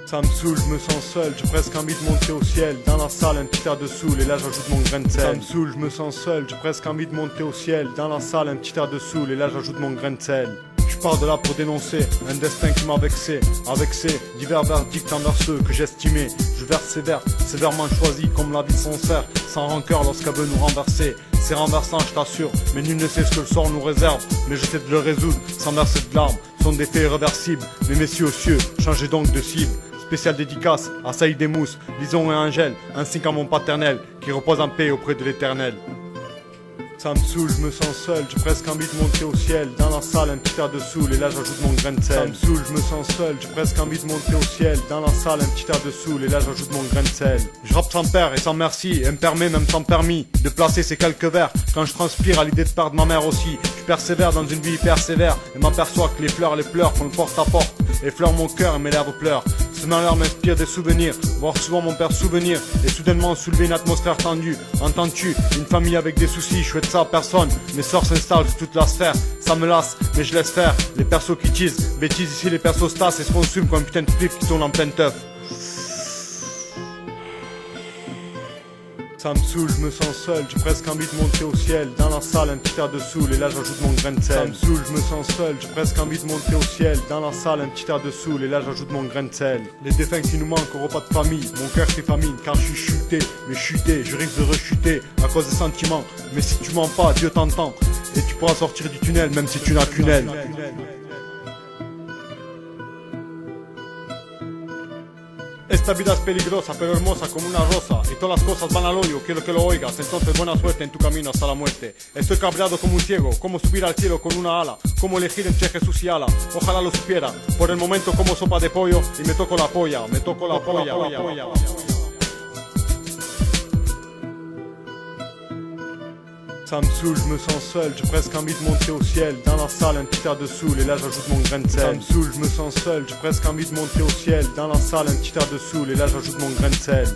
Ça me saoule, je me sens seul, j'ai presque envie de monter au ciel. Dans la salle, un petit air de saoul, et là j'ajoute mon grain de sel. Ça me saoule, je me sens seul, j'ai presque envie de monter au ciel. Dans la salle, un petit air de saoul, et là j'ajoute mon grain de sel. Je pars de là pour dénoncer un destin qui m'a vexé, avec ses divers verdicts envers ceux que j'estimais. Je verse sévère, sévèrement choisi, comme la vie sincère, sans rancœur lorsqu'elle veut nous renverser. C'est renversant, je t'assure, mais nul ne sait ce que le sort nous réserve. Mais je sais de le résoudre, sans verser de larmes, sont des faits irréversibles. Mais messieurs aux cieux, changez donc de cible. Spéciale dédicace à Saïd Mousse, Lison et Angèle, ainsi qu'à mon paternel, qui repose en paix auprès de l'éternel. Ça me saoule, je me sens seul, j'ai presque envie de monter au ciel. Dans la salle, un petit air de saoul, et là j'ajoute mon grain de sel. Ça me saoule, je me sens seul, j'ai presque envie de monter au ciel. Dans la salle, un petit air de saoul, et là j'ajoute mon grain de sel. Je rappe sans père et sans merci, et me permet même sans permis de placer ces quelques vers. Quand je transpire à l'idée de perdre ma mère aussi, je persévère dans une vie hyper sévère, et m'aperçois que les pleurs font le porte-à-porte. Effleurent mon cœur et mes lèvres pleurent. Ce malheur m'inspire des souvenirs, voir souvent mon père souvenir, et soudainement soulever une atmosphère tendue. Entends-tu, une famille avec des soucis, je souhaite ça à personne. Mes sorts s'installent sur toute la sphère, ça me lasse, mais je laisse faire. Les persos qui teasent, bêtises ici les persos stassent et se consument comme un putain de flip qui tourne en pleine teuf. Ça me saoule, je me sens seul, j'ai presque envie de monter au ciel. Dans la salle, un petit air de saoul, et là j'ajoute mon grain de sel. Ça me saoule, je me sens seul, j'ai presque envie de monter au ciel. Dans la salle, un petit air de saoul, et là j'ajoute mon grain de sel. Les défunts qui nous manquent au repas de famille, mon cœur fait famine, car je suis chuté. Mais chuté, je risque de rechuter à cause des sentiments. Mais si tu mens pas, Dieu t'entend, et tu pourras sortir du tunnel, même si tu n'as qu'une aile. Esta vida es peligrosa, pero hermosa como una rosa, y todas las cosas van al hoyo, quiero que lo oigas, entonces buena suerte en tu camino hasta la muerte. Estoy cabreado como un ciego, cómo subir al cielo con una ala, cómo elegir entre Jesús y Allah, ojalá lo supiera, por el momento como sopa de pollo, y me toco la polla, me toco la polla. Ça me saoule, je me sens seul, j'ai presque envie de monter au ciel. Dans la salle, un petit air de saoul, et là j'ajoute mon grain de sel. Ça me saoule, je me sens seul, j'ai presque envie de monter au ciel. Dans la salle, un petit air de saoul, et là j'ajoute mon grain de sel.